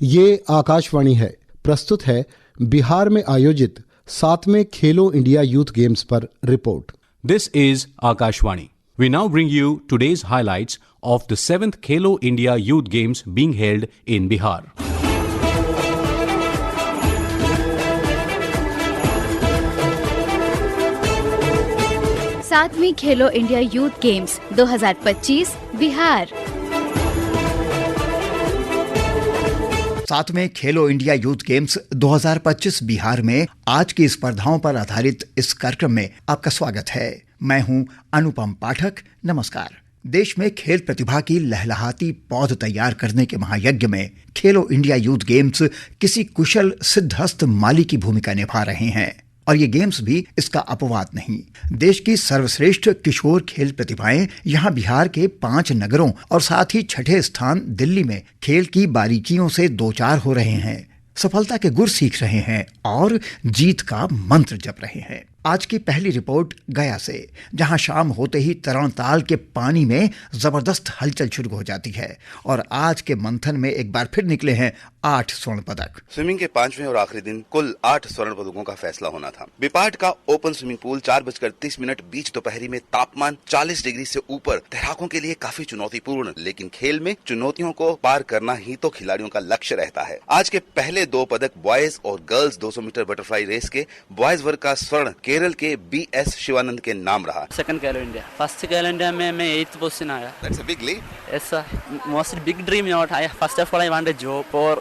ये आकाशवाणी है। प्रस्तुत है बिहार में आयोजित 7वें खेलो इंडिया यूथ गेम्स पर report. This is Akashvani. We now bring you today's highlights of the 7th Khelo India Youth Games being held in Bihar. सातवीं खेलो इंडिया यूथ गेम्स 2025 बिहार। 7वें खेलो India youth games 2025 Bihar में आज की स्पर्धाओं पर आधारित इस कार्यक्रम में आपका स्वागत है। मैं हूं अनुपम पाठक। नमस्कार। देश में खेल प्रतिभा की लहलहाती पौध तैयार करने के महायज्ञ में खेलो इंडिया यूथ गेम्स किसी कुशल सिद्धहस्त माली की भूमिका निभा रहे हैं और ये गेम्स भी इसका अपवाद नहीं। देश की सर्वश्रेष्ठ किशोर खेल प्रतिभाएं यहां बिहार के 5 नगरों और साथ ही 6ठे स्थान दिल्ली में खेल की बारीकियों से दो चार हो रहे हैं, सफलता के गुर सीख रहे हैं और जीत का मंत्र जप रहे हैं। आज की पहली रिपोर्ट गया से, जहां शाम होते ही तरणताल के पानी में जबरदस्त हलचल शुरू हो जाती है और आज के मंथन में एक बार फिर निकले हैं 8 स्वर्ण पदक। स्विमिंग के 5वें और आखिरी दिन कुल 8 स्वर्ण पदकों का फैसला होना था। बिपाट का ओपन स्विमिंग पूल 4:30 बीच दोपहरी में तापमान 40 डिग्री से ऊपर तैराकों के लिए काफी चुनौतीपूर्ण, लेकिन खेल में चुनौतियों को पार करना ही तो खिलाड़ियों का लक्ष्य रहता है। आज के पहले 2 पदक बॉयज और गर्ल्स 200 मीटर बटरफ्लाई रेस के बॉयज वर्ग का स्वर्ण केरल के BS शिवानंद के नाम रहा। सेकंड खेलो इंडिया, फर्स्ट खेलो इंडिया में मैं 8th पोजीशन आया। That's a big leap. Yes sir, most big dream not I first of all I want a job for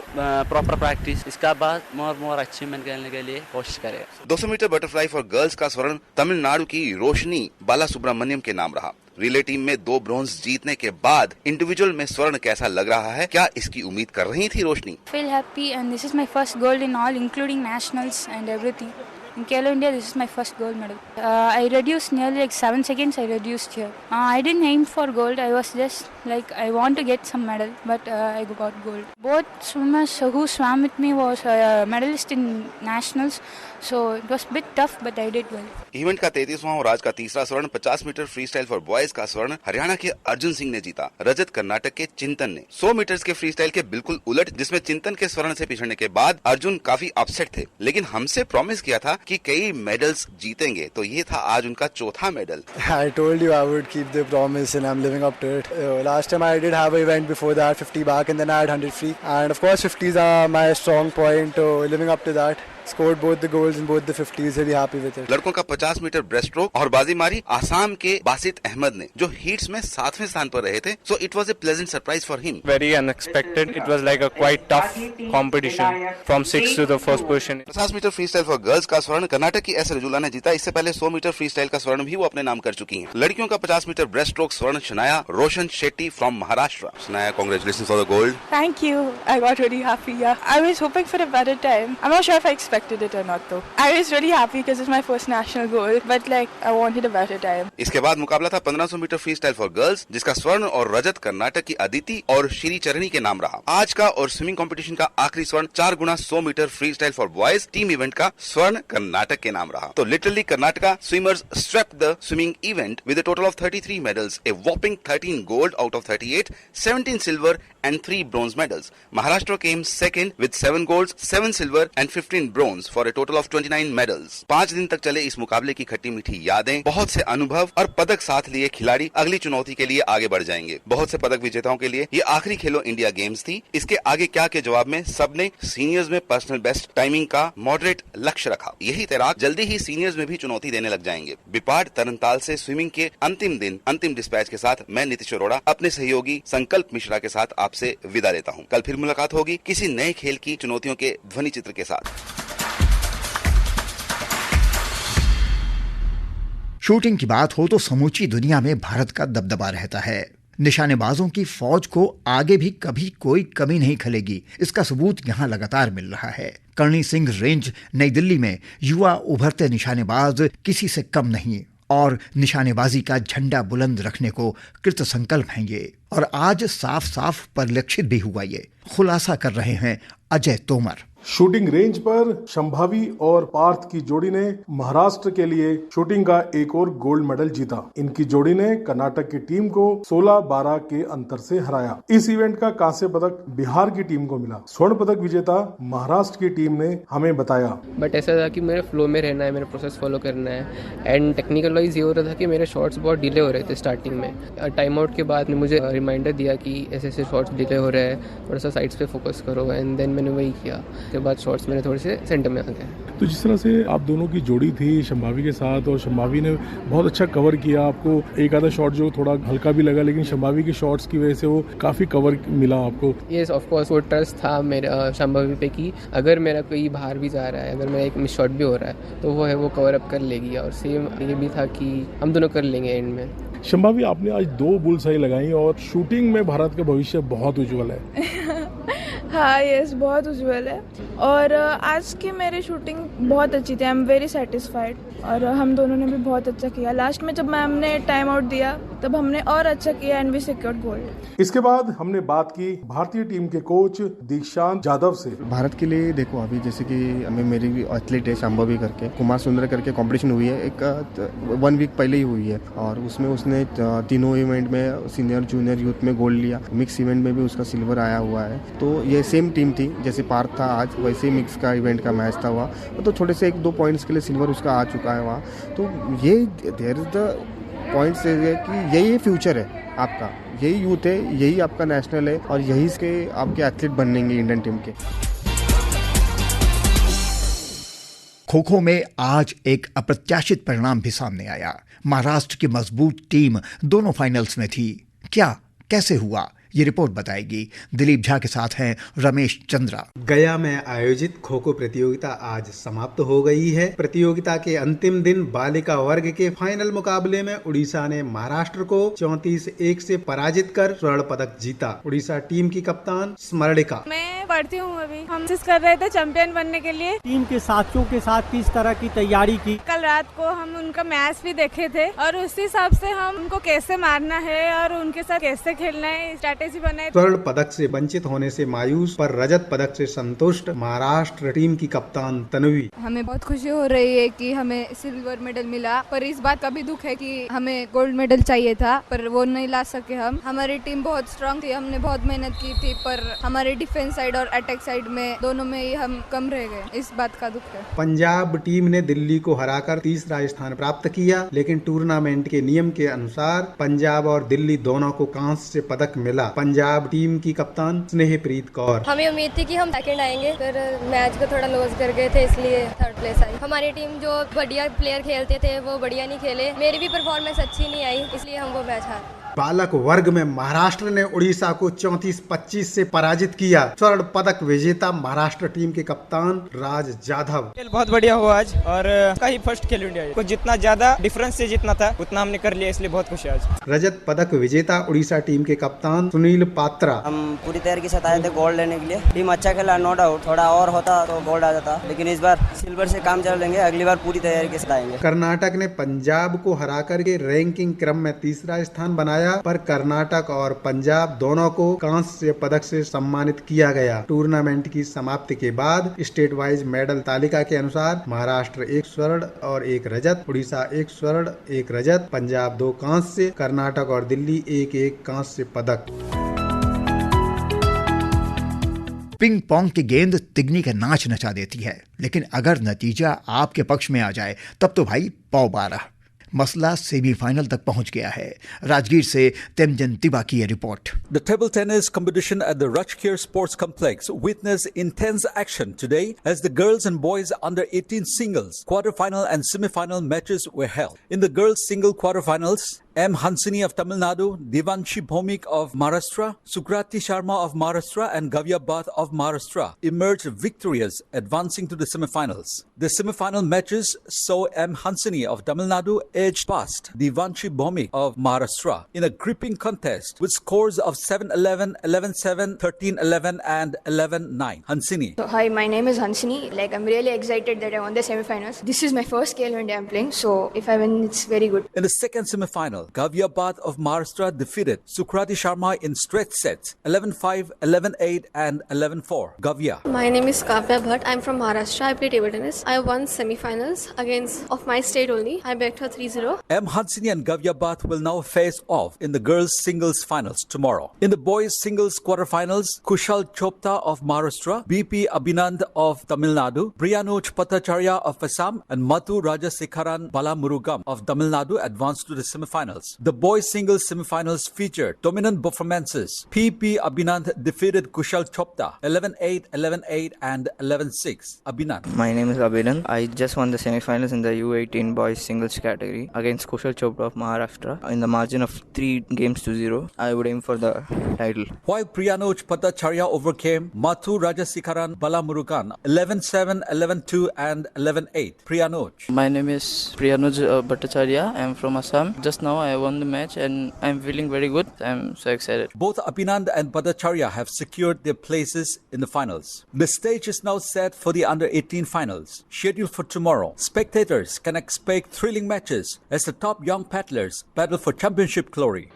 proper practice। इसका बाद more अचीवमेंट करने के लिए कोशिश करेगा। 200 मीटर बटरफ्लाई फॉर गर्ल्स का स्वर्ण तमिलनाडु की रोशनी बाला सुब्रमण्यम के नाम रहा। रिले टीम में 2 ब्रॉन्ज जीतने के बाद इंडिविजुअल में स्वर्ण कैसा लग रहा है, क्या इसकी उम्मीद कर रही थी रोशनी? Feel happy and this is my first gold in all including nationals and everything. In Khelo India, this is my first gold medal. I reduced nearly like 7 seconds. I reduced here. I didn't aim for gold. I was just like I want to get some medal, but I got gold. Both swimmers who swam with me was medalist in nationals, so it was a bit tough, but I did well. Event का 33वां और आज का तीसरा स्वर्ण 50 metre freestyle for boys का स्वर्ण हरियाणा के अर्जुन सिंह ने जीता। रजत कर्नाटक के चिंतन ने। 100 मीटर्स के फ्री स्टाइल के बिल्कुल उलट, जिसमें चिंतन के स्वर्ण से पिछड़ने के बाद अर्जुन काफी अपसेट थे, लेकिन हमसे प्रॉमिस किया था कि कई मेडल्स जीतेंगे, तो ये था आज उनका चौथा medal. I told you I would keep the promise and I'm living up to it. Last time I did have an event before that, 50 back and then I had 100 free, and of course 50s are my strong point. Living up to that. Scored both the goals in both the 50s. Really happy with it. लड़कों का 50 metre breast stroke और बाजी मारी आसाम के बासित अहमद ने, जो heats में 7वें स्थान पर रहे थे। So it was a pleasant surprise for him. Very unexpected. It was like a quite tough competition from 6th to the first position. 50 metre freestyle for girls का स्वर्ण कर्नाटक की एस रजुला ने जीता। इससे पहले 100 मीटर फ्री स्टाइल का स्वर्ण भी वो अपने नाम कर चुकी हैं। लड़कियों का 50 मीटर ब्रेस्ट स्ट्रोक स्वर्ण Shanaya Roshan Shetty from Maharashtra. Shanaya, congratulations for the gold. Thank you. I got really happy. Yeah, I was hoping for a better time. I'm not sure if I expected it or not. I was really happy because it's my first national goal, but like I wanted a better time. इसके बाद मुकाबला था 1500 metre freestyle for girls, जिसका स्वर्ण और रजत कर्नाटक की अदिति और श्री चरणी के नाम रहा। आज का और स्विमिंग कंपटीशन का आखिरी स्वर्ण 4x100 metre freestyle for boys team event का स्वर्ण कर्नाटक के नाम रहा। तो literally Karnataka swimmers swept the swimming event with a total of 33 medals, a whopping 13 gold out of 38, 17 silver and 3 bronze medals. Maharashtra came second with 7 golds, 7 silver and 15 bronze for a total of 29 medals. 5 दिन तक चले इस मुकाबले की खट्टी मीठी यादें, बहुत से अनुभव और पदक साथ लिए खिलाड़ी अगली चुनौती के लिए आगे बढ़ जाएंगे। बहुत से पदक विजेताओं के लिए ये आखिरी खेलो इंडिया गेम्स थी। इसके आगे क्या के जवाब में सबने सीनियर्स में पर्सनल बेस्ट टाइमिंग का मॉडरेट लक्ष्य रखा। यही तैराक जल्दी ही सीनियर्स में भी चुनौती देने लग जाएंगे। बिपाट तरनताल से स्विमिंग के अंतिम दिन अंतिम डिस्पैच के साथ मैं नीतीश अरोड़ा अपने सहयोगी संकल्प मिश्रा के साथ आपसे विदा लेता हूँ। कल फिर मुलाकात होगी किसी नए खेल की चुनौतियों के ध्वनि चित्र के साथ। शूटिंग की बात हो तो समूची दुनिया में भारत का दबदबा रहता है। निशानेबाजों की फौज को आगे भी कभी कोई कमी नहीं खलेगी, इसका सबूत यहां लगातार मिल रहा है। कर्णी सिंह रेंज नई दिल्ली में युवा उभरते निशानेबाज किसी से कम नहीं और निशानेबाजी का झंडा बुलंद रखने को कृत संकल्प हैं ये। और आज साफ साफ परिलक्षित भी हुआ। ये खुलासा कर रहे हैं अजय तोमर। शूटिंग रेंज पर शंभावी और पार्थ की जोड़ी ने महाराष्ट्र के लिए शूटिंग का एक और गोल्ड मेडल जीता। इनकी जोड़ी ने कर्नाटक की टीम को 16-12 के अंतर से हराया। इस इवेंट का कांस्य पदक बिहार की टीम को मिला। स्वर्ण पदक विजेता महाराष्ट्र की टीम ने हमें बताया। बट ऐसा था कि मेरे फ्लो में रहना है, मेरा प्रोसेस फॉलो करना है। एंड टेक्निकल वाइज ये हो रहा था कि मेरे शॉट्स बहुत डिले हो रहे थे स्टार्टिंग में। टाइम आउट के बाद ने मुझे रिमाइंडर दिया कि ऐसे ऐसे शॉट्स डिले हो रहे हैं, थोड़ा सा साइड्स पे फोकस करो। एंड देन मैंने वही किया। के बाद शॉट्स मेरे थोड़े से सेंटर में आ गए। तो जिस तरह से आप दोनों की जोड़ी थी शंभावी के साथ, और शंभावी ने बहुत अच्छा कवर किया आपको, एक आधा शॉट जो थोड़ा हल्का भी लगा, लेकिन शंभावी के शॉट्स की वजह से वो काफी कवर मिला आपको। यस ऑफ कोर्स, वो ट्रस्ट था मेरा शंभावी पे कि अगर मेरा कोई बाहर भी जा रहा है, अगर मेरा एक मिस शॉट भी हो रहा है तो वो है वो कवर अप कर लेगी। और सेम ये भी था कि हम दोनों कर लेंगे एंड में। शंभावी, आपने आज 2 बुलसाई लगाई और शूटिंग में भारत का भविष्य बहुत उज्जवल है। हाँ यस, बहुत उज्जवल है। और आज की मेरी शूटिंग बहुत अच्छी थी। I am very satisfied. और हम दोनों ने भी बहुत अच्छा किया। लास्ट में जब मैम ने टाइम आउट दिया तब हमने और अच्छा किया एंड वी सिक्योर्ड गोल्ड। इसके बाद हमने बात की भारतीय टीम के कोच दीक्षांत जाधव से। भारत के लिए देखो, अभी जैसे कि हमें मेरी एथलीट है शंभावी करके, कुमार सुंदर करके कंपटीशन हुई है, एक 1 वीक पहले ही हुई है। और उसमें उसने तीनों इवेंट में सीनियर जूनियर यूथ में गोल्ड लिया। मिक्स इवेंट में भी उसका सिल्वर आया हुआ है। तो ये सेम टीम थी जैसे पार्थ था आज, वैसे ही मिक्स का इवेंट का मैच था हुआ। तो थोड़े से 1-2 पॉइंट्स के लिए सिल्वर उसका आ चुका है वहाँ। तो ये देयर इज द पॉइंट्स है कि यही फ्यूचर है आपका, यही यूथ है, यही आपका नेशनल है और यही के आपके एथलीट बनेंगे इंडियन टीम के। खो खो में आज एक अप्रत्याशित परिणाम भी सामने आया। महाराष्ट्र की मजबूत टीम दोनों फाइनल्स में थी। क्या, कैसे हुआ, ये रिपोर्ट बताएगी। दिलीप झा के साथ हैं रमेश चंद्रा। गया में आयोजित खो खो प्रतियोगिता आज समाप्त हो गई है। प्रतियोगिता के अंतिम दिन बालिका वर्ग के फाइनल मुकाबले में उड़ीसा ने महाराष्ट्र को 34-1 से पराजित कर स्वर्ण पदक जीता। उड़ीसा टीम की कप्तान स्मरणिका। मैं पढ़ती हूँ अभी। हम कोशिश कर रहे थे चैंपियन बनने के लिए। टीम के साथियों के साथ किस तरह की तैयारी की? कल रात को हम उनका मैच भी देखे थे और उस हिसाब से हम उनको कैसे मारना है और उनके साथ कैसे खेलना है स्वर्ण पदक से वंचित होने से मायूस पर रजत पदक से संतुष्ट महाराष्ट्र टीम की कप्तान तन्वी। हमें बहुत खुशी हो रही है कि हमें सिल्वर मेडल मिला, पर इस बात का भी दुख है कि हमें गोल्ड मेडल चाहिए था पर वो नहीं ला सके हम। हमारी टीम बहुत स्ट्रांग थी, हमने बहुत मेहनत की थी, पर हमारे डिफेंस साइड और अटैक साइड में दोनों में ही हम कम रह गए। इस बात का दुख है। पंजाब टीम ने दिल्ली को हराकर तीसरा स्थान प्राप्त किया, लेकिन टूर्नामेंट के नियम के अनुसार पंजाब और दिल्ली दोनों को कांस्य पदक मिला। पंजाब टीम की कप्तान स्नेहप्रीत कौर। हमें उम्मीद थी कि हम सेकंड आएंगे, पर मैच को थोड़ा लॉस कर गए थे इसलिए थर्ड प्लेस आई। हमारी टीम जो बढ़िया प्लेयर खेलते थे वो बढ़िया नहीं खेले, मेरी भी परफॉर्मेंस अच्छी नहीं आई, इसलिए हम वो मैच हारे। बालक वर्ग में महाराष्ट्र ने उड़ीसा को 34-25 से पराजित किया। स्वर्ण पदक विजेता महाराष्ट्र टीम के कप्तान राज जाधव। खेल बहुत बढ़िया हुआ आज और कहीं फर्स्ट खेलो इंडिया को जितना ज्यादा डिफरेंस से जितना था उतना हमने कर लिया, इसलिए बहुत खुशी आज। रजत पदक विजेता उड़ीसा टीम के कप्तान सुनील पात्रा। हम पूरी तैयारी के साथ आए थे गोल्ड लेने के लिए। टीम अच्छा खेला, नो डाउट, थोड़ा और होता तो गोल्ड आ जाता, लेकिन इस बार सिल्वर से काम चला लेंगे, अगली बार पूरी तैयारी के साथ आएंगे। कर्नाटक ने पंजाब को हरा करके रैंकिंग क्रम में तीसरा स्थान बनाया, पर कर्नाटक और पंजाब दोनों को कांस्य पदक से सम्मानित किया गया। टूर्नामेंट की समाप्ति के बाद स्टेट वाइज मेडल तालिका के अनुसार महाराष्ट्र 1 स्वर्ण और 1 रजत, उड़ीसा 1 स्वर्ण 1 रजत, पंजाब 2 कांस्य, कर्नाटक और दिल्ली 1-1 कांस्य पदक। पिंग पोंग की गेंद तिगनी का नाच नचा देती है, लेकिन अगर नतीजा आपके पक्ष में आ जाए तब तो भाई पौ बारह। मसला सेमीफाइनल तक पहुंच गया है। राजगीर से तेमजन तिवा की ये report. The table tennis competition at the Rajgir Sports Complex witnessed intense action today as the girls and boys under 18 singles quarterfinal and semifinal matches were held. In the girls single quarterfinals, M. Hansini of Tamil Nadu, Devanshi Bhomik of Maharashtra, Sukrati Sharma of Maharashtra and Gavya Bath of Maharashtra emerged victorious, advancing to the semifinals. The semifinal matches saw M. Hansini of Tamil Nadu edge past Devanshi Bhomik of Maharashtra in a gripping contest with scores of 7-11, 11-7, 13-11 and 11-9. Hansini. So, hi, my name is Hansini. I'm really excited that I won the semifinals. This is my first Khelo India I'm playing, so if I win, it's very good. In the second semifinal, semi-final. Gaviabad of Maharashtra defeated Sukrati Sharma in straight sets 11-5, 11-8 and 11-4. Gavia. My name is Kavya Bhatt. I'm from Maharashtra. I play table tennis. I won semi-finals against of my state only. I beat her 3-0. M. Hansini and Gaviabad will now face off in the girls' singles finals tomorrow. In the boys' singles quarterfinals, Kushal Chopta of Maharashtra, BP Abhinand of Tamil Nadu, Priyanoj Bhattacharya of Assam and Mathu Rajasekharan Balamurugam of Tamil Nadu advanced to the semifinals. The boys' singles semifinals featured dominant performances. PP Abhinand defeated Kushal Chopta 11-8, 11-8 and 11-6. Abhinand. My name is Abhinand. I just won the semifinals in the U18 boys singles category against Kushal Chopta of Maharashtra in the margin of 3-0. I would aim for the title. While Priyanoj Bhattacharya overcame Mathu Rajasekharan Balamurugan 11-7, 11-2 and 11-8. Priyanoj. My name is Priyanoj Bhattacharya. I am from Assam. Just now I won the match and I am feeling very good. I am so excited. Both Abhinand and Bhattacharya have secured their places in the finals. The stage is now set for the under-18 finals, scheduled for tomorrow. Spectators can expect thrilling matches as the top young paddlers battle for championship glory.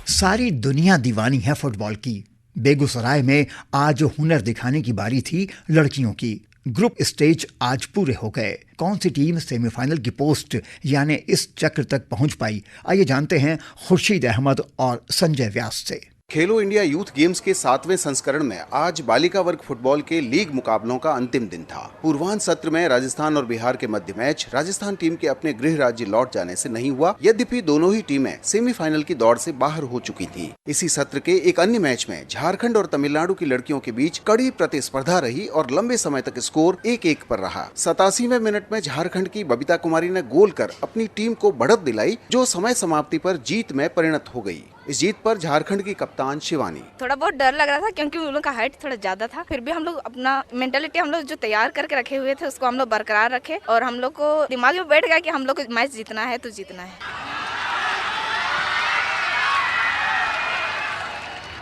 सारी दुनिया दीवानी है football की। बेगूसराय में आज हुनर दिखाने की बारी थी लड़कियों की। ग्रुप स्टेज आज पूरे हो गए। कौन सी टीम सेमीफाइनल की पोस्ट यानी इस चक्र तक पहुंच पाई, आइए जानते हैं खुर्शीद अहमद और संजय व्यास से। खेलो इंडिया यूथ गेम्स के 7वें संस्करण में आज बालिका वर्ग फुटबॉल के लीग मुकाबलों का अंतिम दिन था। पूर्वाह्न सत्र में राजस्थान और बिहार के मध्य मैच राजस्थान टीम के अपने गृह राज्य लौट जाने से नहीं हुआ, यद्यपि दोनों ही टीमें सेमीफाइनल की दौड़ से बाहर हो चुकी थी। इसी सत्र के एक अन्य मैच में झारखंड और तमिलनाडु की लड़कियों के बीच कड़ी प्रतिस्पर्धा रही और लंबे समय तक स्कोर 1-1 पर रहा। 87वें मिनट में झारखंड की बबीता कुमारी ने गोल कर अपनी टीम को बढ़त दिलाई, जो समय समाप्ति पर जीत में परिणत हो गई। इस जीत पर झारखंड की कप्तान शिवानी। थोड़ा बहुत डर लग रहा था क्योंकि उन लोगों का हाइट थोड़ा ज्यादा था, फिर भी हम लोग अपना मेंटालिटी हम लोग जो तैयार करके रखे हुए थे उसको हम लोग बरकरार रखे और हम लोग को दिमाग में बैठ गया कि हम लोग को मैच जीतना है तो जीतना है।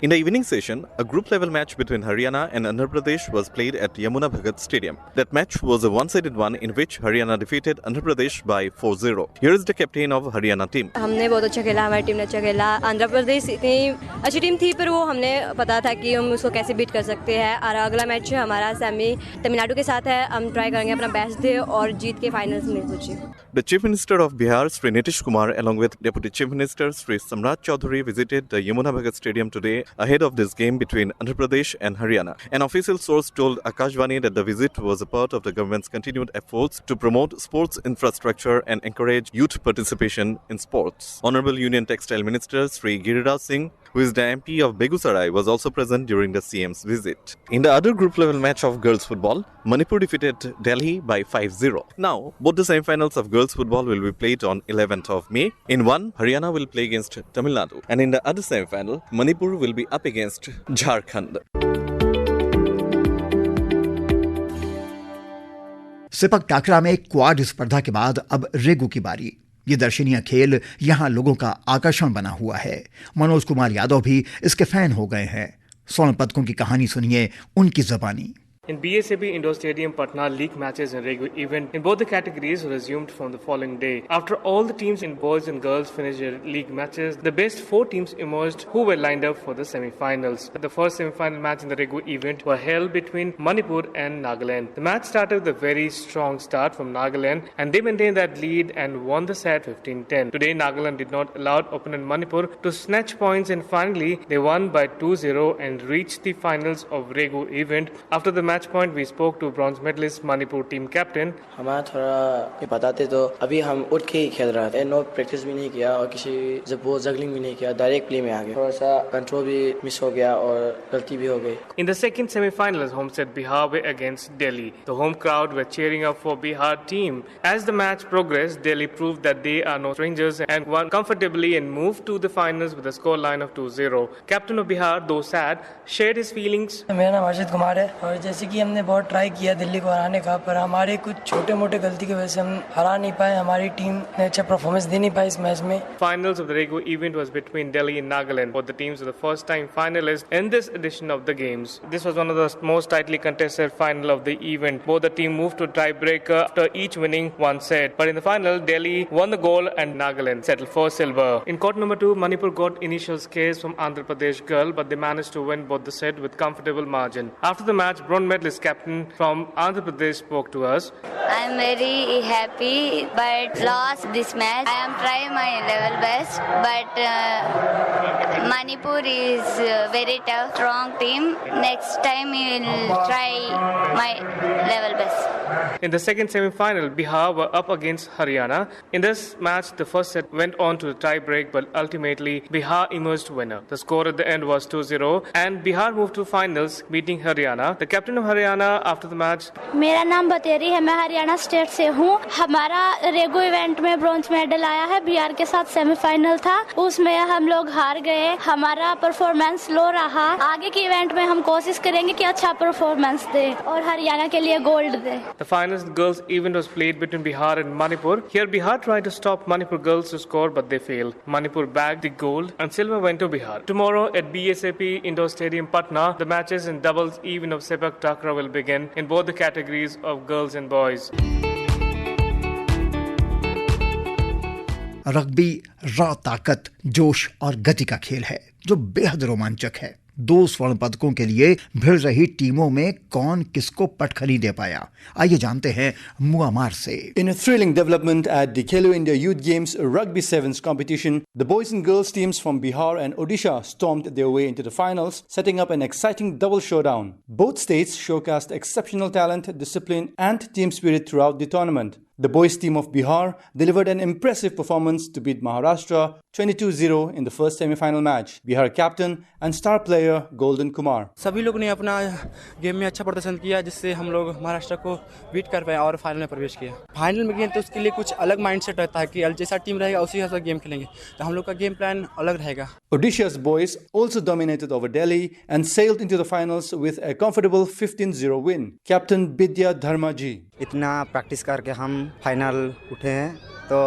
In the evening session, a group-level match between Haryana and Andhra Pradesh was played at Yamuna Bhagat Stadium. That match was a one-sided one in which Haryana defeated Andhra Pradesh by 4-0. Here is the captain of Haryana team. हमने बहुत अच्छा खेला, हमारी team ने अच्छा खेला। आंध्र प्रदेश इतनी अच्छी टीम थी पर वो हमने पता था कि हम उसको कैसे बीट कर सकते हैं और अगला मैच हमारा सेमी तमिलनाडु के साथ है। हम ट्राई करेंगे अपना बेस्ट दे और जीत के फाइनल्स में पहुंचे। The Chief Minister of Bihar, Sri Nitish Kumar, along with Deputy Chief Minister Sri Samrat Chaudhary, visited the Yamuna Bhagat Stadium today ahead of this game between Andhra Pradesh and Haryana. An official source told Akashvani that the visit was a part of the government's continued efforts to promote sports infrastructure and encourage youth participation in sports. Honorable Union Textile Minister Sri Giriraj Singh, who is the MP of Begusarai, was also present during the CM's visit. In the other group-level match of girls football, Manipur defeated Delhi by 5-0. Now, both the semi-finals of girls football will be played on 11th of May. In one, Haryana will play against Tamil Nadu, and in the other semi-final, Manipur will be up against Jharkhand. सिपक टाकरा में quad स्पर्धा के बाद अब रेगू की बारी। ये दर्शनीय खेल यहाँ लोगों का आकर्षण बना हुआ है। मनोज कुमार यादव भी इसके फैन हो गए हैं। स्वर्ण पदकों की कहानी सुनिए उनकी ज़बानी। In BSAB Indoor Stadium, Patna league matches and Regu event in both the categories resumed from the following day. After all the teams in boys and girls finished their league matches, the best 4 teams emerged who were lined up for the semi-finals. The first semi-final match in the Regu event were held between Manipur and Nagaland. The match started with a very strong start from Nagaland and they maintained that lead and won the set 15-10. Today, Nagaland did not allow opponent Manipur to snatch points and finally they won by 2-0 and reached the finals of Regu event. After the match point, we spoke to bronze medalist Manipur team captain. हमारा थोड़ा ये बताते तो अभी हम उठ के ही खेल रहे थे, नो प्रैक्टिस भी नहीं किया और किसी जब वो जगलिंग भी नहीं किया, डायरेक्ट प्ले में आ गए। थोड़ा सा कंट्रोल भी मिस हो गया और गलती भी हो गई। In the second semi-finals, home set Bihar were against Delhi. The home crowd were cheering up for Bihar team. As the match progressed, Delhi proved that they are no strangers and won comfortably and moved to the finals with a score line of 2-0. Captain of Bihar, though sad, shared his feelings. मेरा नाम अर्षित कुमार है और जैसे कि हमने बहुत try किया दिल्ली को हराने का, पर हमारे कुछ छोटे मोटे गलती की वजह से हम हरा नहीं पाए, हमारी टीम ने अच्छा परफॉर्मेंस दे नहीं पाई इस मैच में। Finals of the Regu event was between Delhi and Nagaland. Both the teams were the first time finalists in this edition of the games. This was one of the most tightly contested final of the event. Both the team moved to tiebreaker after each winning one set. But in the final, Delhi won the gold and Nagaland settled for silver. In court number 2, Manipur got initial scares from Andhra Pradesh girl, but they managed to win both the set with comfortable margin. After the match, bronze medalist captain from Andhra Pradesh spoke to us. I am very happy but lost this match. I am trying my level best, but Manipur is a very tough, strong team. Next time we will try my level best. In the second semi-final, Bihar were up against Haryana. In this match, the first set went on to the tie-break, but ultimately Bihar emerged winner. The score at the end was 2-0, and Bihar moved to finals, beating Haryana. The captain of Haryana after the match. मेरा नाम बतेरी है, मैं Haryana state से हूँ। हमारा रेगू event में bronze medal आया है। बिहार के साथ सेमीफाइनल था, उसमें हम लोग हार गए। हमारा परफॉर्मेंस लो रहा। आगे के इवेंट में हम कोशिश करेंगे कि अच्छा परफॉर्मेंस दे और हरियाणा के लिए gold they. The finals girls event was played between Bihar and Manipur. Here Bihar tried to stop Manipur girls to score, but they failed. Manipur bagged the gold and silver went to Bihar. Tomorrow at BSAP Indoor Stadium Patna, the matches in doubles event of Sepak Takraw will begin in both the categories of girls and boys. Rugby raw ताकत, जोश और गति का खेल है जो बेहद रोमांचक है। 2 स्वर्ण पदकों के लिए भिड़ रही टीमों में कौन किसको पटखनी दे पाया, आइए जानते हैं मुआमार से। In a thrilling development at the Khelo India Youth Games Rugby Sevens competition, the boys and girls teams from Bihar and Odisha stormed their way into the finals, setting up an exciting double showdown. Both states showcased exceptional talent, discipline, and team spirit throughout the tournament. The boys team of Bihar delivered an impressive performance to beat Maharashtra 22-0 in the first semi-final match. Bihar captain and star player Golden Kumar. सभी लोग ने अपना game में अच्छा प्रदर्शन किया, जिससे हम लोग महाराष्ट्र को बीट कर पाए और फाइनल में प्रवेश किया। फाइनल में गेम तो उसके लिए कुछ अलग माइंडसेट रहता है कि जैसा टीम रहेगा उसी हिसाब से गेम खेलेंगे, तो हम लोग का गेम प्लान अलग रहेगा। Odisha's boys also dominated over Delhi and sailed into the finals with a comfortable 15-0 win. Captain Bidya Dharmaji. इतना प्रैक्टिस करके हम फाइनल उठे हैं, तो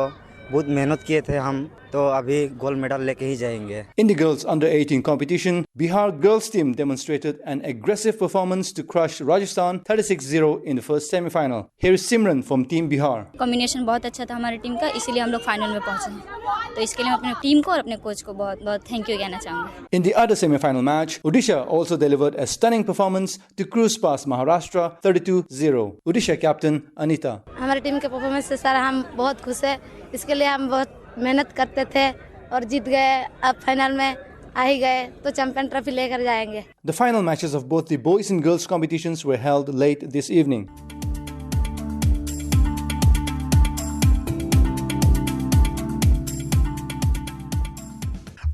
बहुत मेहनत किए थे हम, तो अभी गोल्ड मेडल लेके ही जाएंगे। In the girls under 18 competition, Bihar girls team demonstrated an aggressive performance to crush Rajasthan 36-0 in the first semi-final. Here is Simran from Team Bihar. Combination बहुत अच्छा था हमारी टीम का, इसीलिए हम लोग फाइनल में पहुंचे हैं। तो इसके लिए मैं अपने टीम को और अपने कोच को बहुत बहुत थैंक यू कहना चाहूँगी। In the other semi-final match, Odisha also delivered a stunning performance to cruise past Maharashtra 32-0. Odisha captain Anita. हमारी टीम के परफॉर्मेंस से सर हम बहुत खुश हैं। इसके लिए हम बहुत मेहनत करते थे और जीत गए। अब फाइनल में आ ही गए तो चैंपियन ट्रॉफी लेकर जाएंगे। The final matches of both the boys and girls competitions were held late this evening.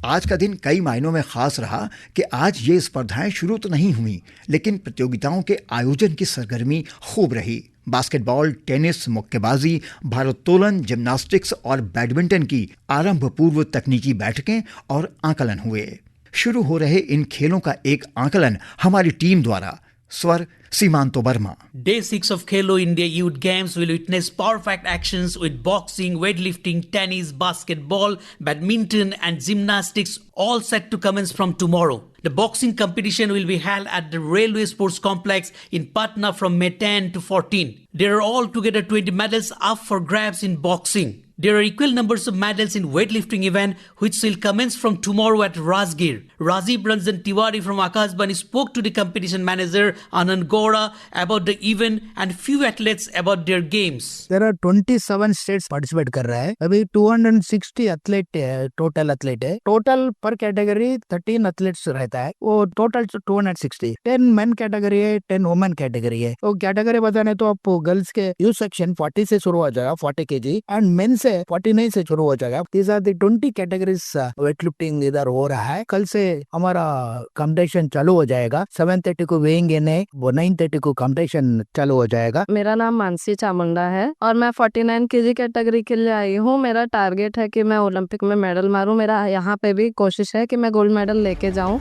आज का दिन कई मायनों में खास रहा कि आज ये स्पर्धाएं शुरू तो नहीं हुई, लेकिन प्रतियोगिताओं के आयोजन की सरगर्मी खूब रही। बास्केटबॉल, टेनिस, मुक्केबाजी, भारोत्तोलन, जिम्नास्टिक्स और बैडमिंटन की आरंभ पूर्व तकनीकी बैठकें और आकलन हुए। शुरू हो रहे इन खेलों का एक आकलन हमारी टीम द्वारा। स्वर Simanto Barma. Day 6 of Khelo India Youth Games will witness power-packed actions with boxing, weightlifting, tennis, basketball, badminton and gymnastics all set to commence from tomorrow. The boxing competition will be held at the Railway Sports Complex in Patna from May 10 to 14. There are altogether 20 medals up for grabs in boxing. There are equal numbers of medals in weightlifting event which will commence from tomorrow at Rajgir. Rajiv Ranjan Tiwari from Akashbani spoke to the competition manager Anand Gowda about the event and few athletes about their games. There are 27 states participate कर रहा है। अभी 260 athlete total athlete है। Total पर category 13 athletes रहता है। वो total 260। 10 main category है, 10 वुमेन कैटेगरी है। तो कैटेगरी बताने तो आप गर्ल्स के यू सेक्शन 40 से शुरू हो जाएगा 40 kg एंड मेन से 49 से शुरू हो जाएगा। These are the 20 categories weight lifting इधर हो रहा है। कल से हमारा कॉम्पिटिशन चालू हो जाएगा। 7:30 को वेइंग इन है, 9:30 को कॉम्पिटिशन चालू हो जाएगा। मेरा नाम मानसी चामुंडा है और मैं 49 kg कैटेगरी के लिए आई हूँ। मेरा टारगेट है कि मैं ओलंपिक में मेडल मारूं। मेरा यहाँ पे भी कोशिश है कि मैं गोल्ड मेडल लेके जाऊं।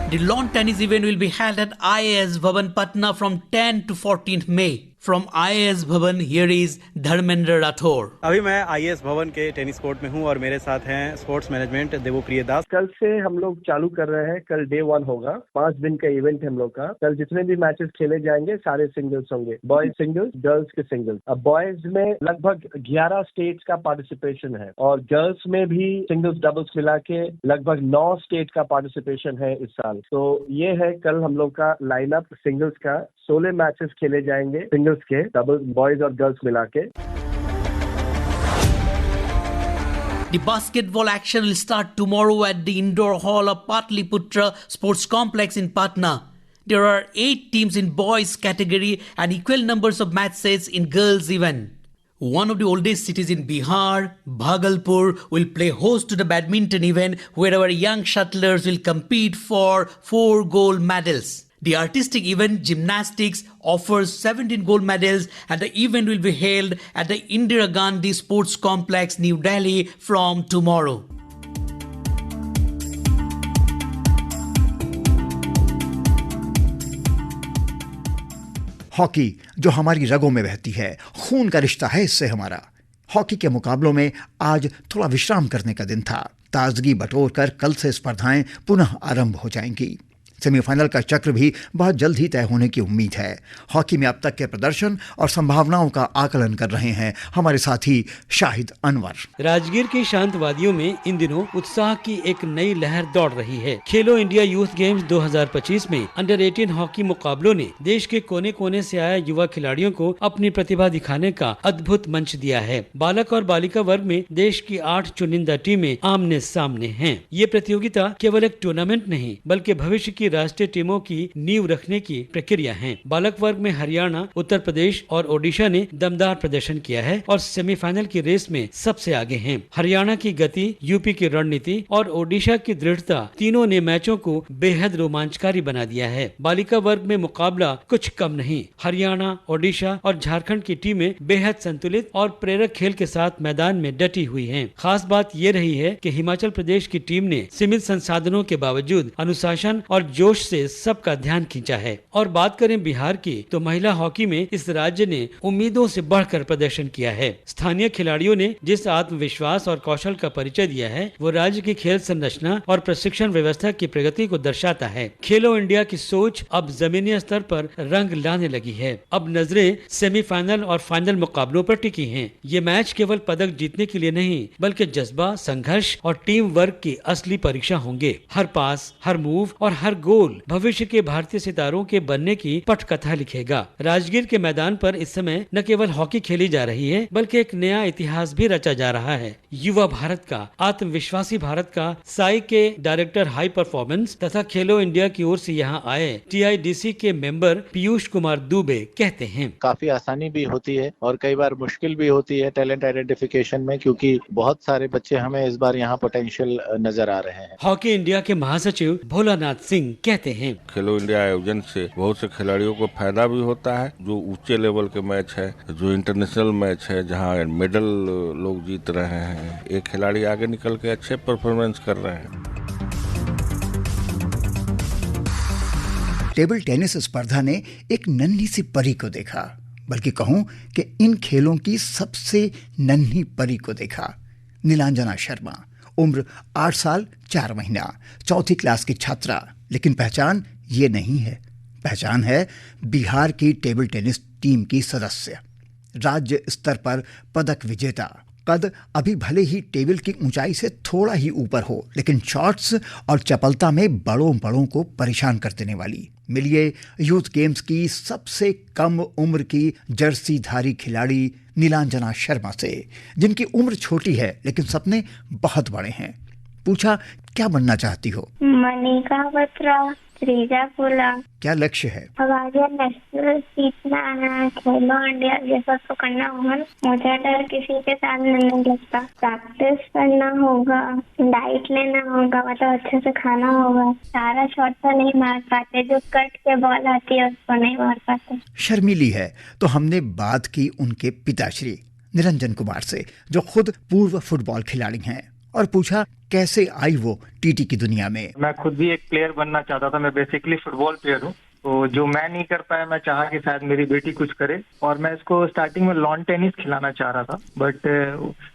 The lawn tennis event will be held at IAS Bhavan Patna from 10 to 14th May. From IAS Bhavan, here is Dharmendra Rathore. अभी मैं IAS भवन के टेनिस कोर्ट में हूँ और मेरे साथ हैं स्पोर्ट्स मैनेजमेंट देवप्रिय दास। कल से हम लोग चालू कर रहे हैं, कल डे 1 होगा, 5 दिन का इवेंट है हम लोग का। कल जितने भी मैचेस खेले जाएंगे सारे सिंगल्स होंगे, बॉयज सिंगल्स, गर्ल्स के सिंगल्स। अब बॉयज में लगभग 11 स्टेट्स का पार्टिसिपेशन है और गर्ल्स में भी सिंगल्स डबल्स मिला के लगभग 9 स्टेट का पार्टिसिपेशन है इस साल। तो ये है कल हम लोग का लाइनअप सिंगल्स का। 16 मैचेस खेले जाएंगे सिंगल्स के, डबल बॉयज और गर्ल्स मिला के। The basketball action will start tomorrow at the indoor hall of Patliputra Sports Complex in Patna. There are 8 teams in boys category and equal numbers of match sets in girls event. One of the oldest cities in Bihar, Bhagalpur, will play host to the badminton event where our young shuttlers will compete for 4 gold medals. The artistic event gymnastics offers 17 gold medals and the event will be held at the Indira Gandhi Sports Complex, New Delhi from tomorrow. Hockey जो हमारी रगों में बहती है, खून का रिश्ता है इससे हमारा। हॉकी के मुकाबलों में आज थोड़ा विश्राम करने का दिन था। ताजगी बटोर कर कल से स्पर्धाएं पुनः आरंभ हो जाएंगी। सेमीफाइनल का चक्र भी बहुत जल्द ही तय होने की उम्मीद है। हॉकी में अब तक के प्रदर्शन और संभावनाओं का आकलन कर रहे हैं हमारे साथी शाहिद अनवर। राजगीर की शांत वादियों में इन दिनों उत्साह की एक नई लहर दौड़ रही है। खेलो इंडिया यूथ गेम्स 2025 में अंडर 18 हॉकी मुकाबलों ने देश के कोने कोने से आए युवा खिलाड़ियों को अपनी प्रतिभा दिखाने का अद्भुत मंच दिया है। बालक और बालिका वर्ग में देश की 8 चुनिंदा टीमें आमने सामने हैं। ये प्रतियोगिता केवल एक टूर्नामेंट नहीं बल्कि भविष्य की राष्ट्रीय टीमों की नींव रखने की प्रक्रिया है। बालक वर्ग में हरियाणा, उत्तर प्रदेश और ओडिशा ने दमदार प्रदर्शन किया है और सेमीफाइनल की रेस में सबसे आगे हैं। हरियाणा की गति, यूपी की रणनीति और ओडिशा की दृढ़ता तीनों ने मैचों को बेहद रोमांचकारी बना दिया है। बालिका वर्ग में मुकाबला कुछ कम नहीं। हरियाणा, ओडिशा और झारखंड की टीमें बेहद संतुलित और प्रेरक खेल के साथ मैदान में डटी हुई हैं। खास बात ये रही है कि हिमाचल प्रदेश की टीम ने सीमित संसाधनों के बावजूद अनुशासन और जोश से सबका ध्यान खींचा है। और बात करें बिहार की तो महिला हॉकी में इस राज्य ने उम्मीदों से बढ़कर प्रदर्शन किया है। स्थानीय खिलाड़ियों ने जिस आत्मविश्वास और कौशल का परिचय दिया है वो राज्य की खेल संरचना और प्रशिक्षण व्यवस्था की प्रगति को दर्शाता है। खेलो इंडिया की सोच अब जमीनी स्तर पर रंग लाने लगी है। अब नजरें सेमीफाइनल और फाइनल मुकाबलों पर टिकी हैं। ये मैच केवल पदक जीतने के लिए नहीं बल्कि जज्बा, संघर्ष और टीम वर्क की असली परीक्षा होंगे। हर पास, हर मूव और हर गोल भविष्य के भारतीय सितारों के बनने की पटकथा लिखेगा। राजगीर के मैदान पर इस समय न केवल हॉकी खेली जा रही है बल्कि एक नया इतिहास भी रचा जा रहा है। युवा भारत का, आत्मविश्वासी भारत का साई के डायरेक्टर हाई परफॉर्मेंस तथा खेलो इंडिया की ओर से यहाँ आए TIDC के मेंबर पीयूष कुमार दुबे कहते हैं, काफी आसानी भी होती है और कई बार मुश्किल भी होती है टैलेंट आइडेंटिफिकेशन में, क्योंकि बहुत सारे बच्चे हमें इस बार यहाँ पोटेंशियल नजर आ रहे हैं। हॉकी इंडिया के महासचिव भोलानाथ सिंह कहते हैं, खेलो इंडिया आयोजन से बहुत से खिलाड़ियों को फायदा भी होता है। जो ऊंचे लेवल के मैच है, जो इंटरनेशनल मैच है, जहां मेडल लोग जीत रहे हैं, एक खिलाड़ी आगे निकल के अच्छे परफॉर्मेंस कर रहे हैं। टेबल टेनिस स्पर्धा ने एक नन्ही सी परी को देखा, बल्कि कहूं कि इन खेलों की सबसे नन्ही परी को देखा। नीलांजना शर्मा, उम्र 8 साल 4 महीना, 4th क्लास की छात्रा, लेकिन पहचान ये नहीं है। पहचान है बिहार की टेबल टेनिस टीम की सदस्य, राज्य स्तर पर पदक विजेता। कद अभी भले ही टेबल की ऊंचाई से थोड़ा ही ऊपर हो, लेकिन शॉट्स और चपलता में बड़ों को परेशान कर देने वाली। मिलिए यूथ गेम्स की सबसे कम उम्र की जर्सीधारी खिलाड़ी नीलांजना शर्मा से, जिनकी उम्र छोटी है लेकिन सपने बहुत बड़े हैं। पूछा, क्या बनना चाहती हो? मनिका बत्रा, त्रिजा पुला। क्या लक्ष्य है? अब आगे नेशनल जीतना है, खेलो इंडिया ये सब तो करना होगा। मुझे डर किसी के साथ नहीं लगता। प्रैक्टिस करना होगा, डाइट लेना होगा, मतलब अच्छे से खाना होगा। सारा शॉट तो नहीं मार पाते, जो कट के बॉल आती है उसको नहीं मार पाते। शर्मीली है तो हमने बात की उनके पिताश्री निरंजन कुमार से, जो खुद पूर्व फुटबॉल खिलाड़ी हैं और पूछा कैसे आई वो टीटी की दुनिया में। मैं खुद भी एक प्लेयर बनना चाहता था। मैं बेसिकली फुटबॉल प्लेयर हूँ, तो जो मैं नहीं कर पाया मैं चाहा कि शायद मेरी बेटी कुछ करे, और मैं इसको स्टार्टिंग में लॉन टेनिस खिलाना चाह रहा था, बट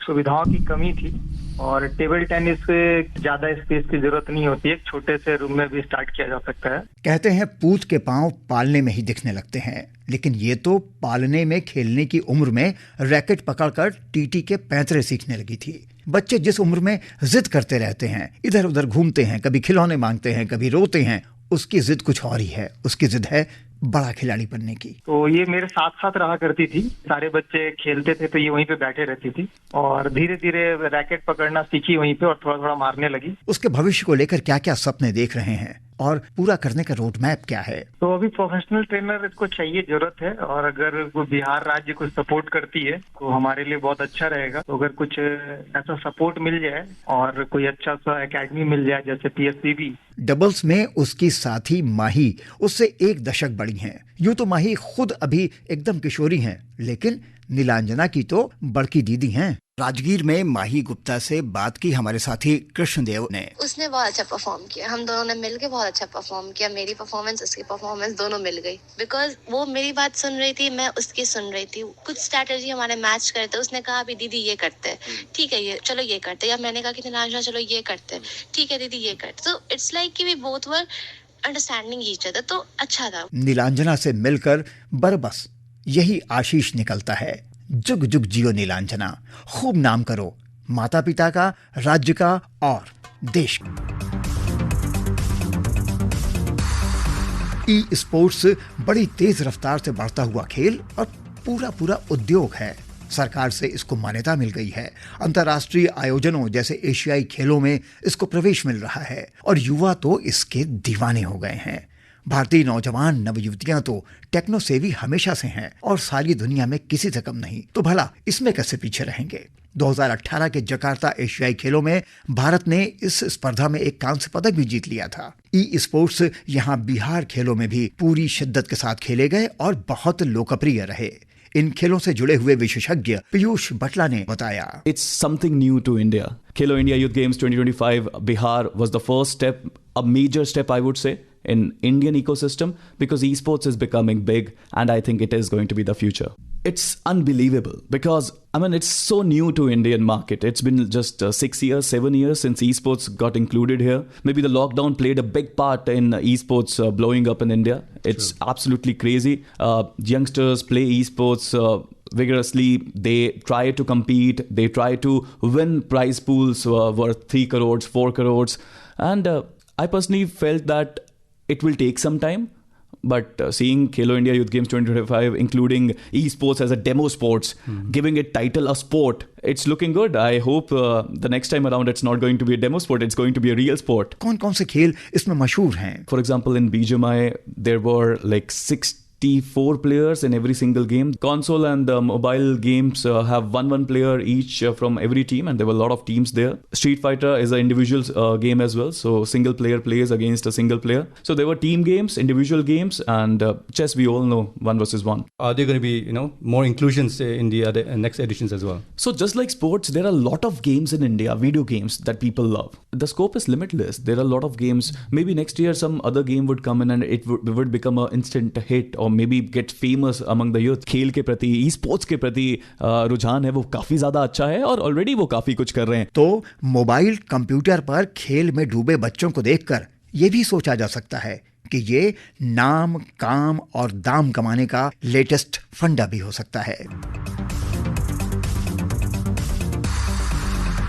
सुविधाओं की कमी थी और टेबल टेनिस से ज्यादा स्पेस की जरूरत नहीं होती है, एक छोटे से रूम में भी स्टार्ट किया जा सकता है। कहते हैं पूत के पांव पालने में ही दिखने लगते हैं, लेकिन ये तो पालने में खेलने की उम्र में रैकेट पकड़कर टीटी के पैंतरे सीखने लगी थी। बच्चे जिस उम्र में जिद करते रहते हैं, इधर उधर घूमते हैं, कभी खिलौने मांगते हैं, कभी रोते हैं, उसकी जिद कुछ और ही है। उसकी जिद है बड़ा खिलाड़ी बनने की। तो ये मेरे साथ साथ रहा करती थी, सारे बच्चे खेलते थे तो ये वहीं पे बैठे रहती थी, और धीरे धीरे रैकेट पकड़ना सीखी वहीं पे और थोड़ा थोड़ा मारने लगी। उसके भविष्य को लेकर क्या क्या सपने देख रहे हैं और पूरा करने का रोड मैप क्या है? तो अभी प्रोफेशनल ट्रेनर इसको चाहिए, जरूरत है, और अगर वो बिहार राज्य को सपोर्ट करती है तो हमारे लिए बहुत अच्छा रहेगा। तो अगर कुछ ऐसा सपोर्ट मिल जाए और कोई अच्छा सा एकेडमी मिल जाए जैसे PSPB। डबल्स में उसकी साथी माही उससे 1 दशक बड़ी हैं। यूं तो माही खुद अभी एकदम किशोरी हैं, लेकिन नीलांजना की तो बड़की दीदी हैं। राजगीर में माही गुप्ता से बात की हमारे साथी कृष्णदेव ने। उसने बहुत अच्छा परफॉर्म किया, हम दोनों ने मिलके बहुत अच्छा परफॉर्म किया। मेरी परफॉर्मेंस, उसकी परफॉर्मेंस दोनों मिल गई, बिकॉज वो मेरी बात सुन रही थी, मैं उसकी सुन रही थी। कुछ स्ट्रैटेजी हमारे मैच करते, उसने कहा अभी दीदी ये करते हैं, ठीक है ये चलो ये करते, या मैंने कहा कि नीलांजना चलो ये करते हैं, ठीक है दीदी ये करते। तो इट्स लाइक कि we both were understanding each other, तो अच्छा था। नीलांजना से मिलकर बरबस यही आशीष निकलता है, जुग जुग जियो नीलांजना, खूब नाम करो माता पिता का, राज्य का और देश का। ई स्पोर्ट्स बड़ी तेज रफ्तार से बढ़ता हुआ खेल और पूरा उद्योग है। सरकार से इसको मान्यता मिल गई है। अंतर्राष्ट्रीय आयोजनों जैसे एशियाई खेलों में इसको प्रवेश मिल रहा है और युवा तो इसके दीवाने हो गए हैं। भारतीय नौजवान नवयुवतियां तो टेक्नो सेवी हमेशा से हैं और सारी दुनिया में किसी से कम नहीं, तो भला इसमें कैसे पीछे रहेंगे? 2018 के जकार्ता एशियाई खेलों में भारत ने इस स्पर्धा में एक कांस्य पदक भी जीत लिया था। ई स्पोर्ट्स यहाँ बिहार खेलों में भी पूरी शिद्दत के साथ खेले गए और बहुत लोकप्रिय रहे। इन खेलों से जुड़े हुए विशेषज्ञ पीयूष बटला ने बताया, It's something new to India. Khelo India Youth Games 2025, Bihar was the first step, a major step I would say, in Indian ecosystem, because esports is becoming big and I think it is going to be the future. It's unbelievable because it's so new to Indian market. It's been just 6 years, 7 years since esports got included here. Maybe the lockdown played a big part in esports blowing up in India. It's absolutely crazy. Youngsters play esports vigorously. They try to compete. They try to win prize pools worth 3 crores, 4 crores. And I personally felt that it will take some time. But seeing Khelo India Youth Games 2025 including esports as a demo sports, giving it title a sport, it's looking good. I hope the next time around it's not going to be a demo sport, it's going to be a real sport. कौन-कौन से खेल इसमें मशहूर हैं? For example, in BGMI there were like 64 players in every single game. Console and mobile games have one player each from every team, and there were a lot of teams there. Street Fighter is an individual game as well, so single player plays against a single player. So there were team games, individual games, and chess we all know 1 versus 1. Are there going to be more inclusions in the other next editions as well? So just like sports, there are a lot of games in India, video games that people love. The scope is limitless. There are a lot of games. Maybe next year some other game would come in and it would become an instant hit, or maybe get famous among the youth. खेल के प्रति, esports के प्रति रुझान है वो काफी ज्यादा अच्छा है और ऑलरेडी वो काफी कुछ कर रहे हैं। तो मोबाइल कंप्यूटर पर खेल में डूबे बच्चों को देखकर ये भी सोचा जा सकता है कि ये नाम, काम और दाम कमाने का लेटेस्ट फंडा भी हो सकता है।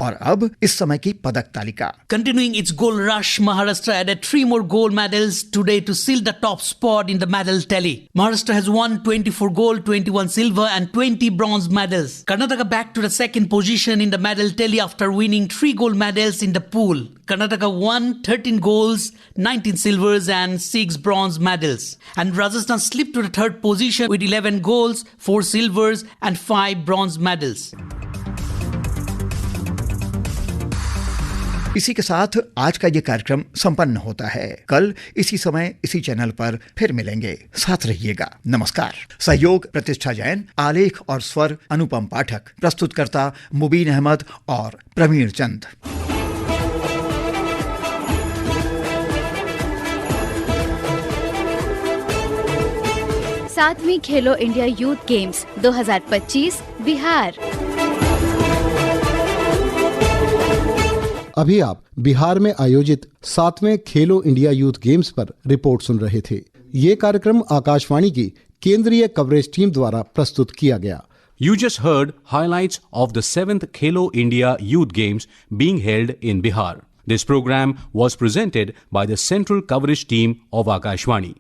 और अब इस समय की पदक तालिका। Continuing its gold rush, Maharashtra added 3 more gold medals today to seal the top spot in the medal tally. Maharashtra has won 24 gold, 21 silver and 20 bronze medals. Karnataka back to the second position in the medal tally after winning 3 gold medals in the pool. Karnataka won 13 golds, 19 silvers and 6 bronze medals. And Rajasthan slipped to the third position with 11 golds, 4 silvers and 5 bronze medals. इसी के साथ आज का ये कार्यक्रम संपन्न होता है। कल इसी समय इसी चैनल पर फिर मिलेंगे, साथ रहिएगा। नमस्कार। सहयोग प्रतिष्ठा जैन, आलेख और स्वर अनुपम पाठक, प्रस्तुतकर्ता मुबीन अहमद और प्रवीण चंद। 7वीं खेलो इंडिया यूथ गेम्स 2025 बिहार। अभी आप बिहार में आयोजित 7वें खेलो इंडिया यूथ गेम्स पर रिपोर्ट सुन रहे थे। ये कार्यक्रम आकाशवाणी की केंद्रीय कवरेज टीम द्वारा प्रस्तुत किया गया। You just heard highlights of the 7th Khelo India Youth Games being held in Bihar. This program was presented by the Central Coverage Team of Akashvani.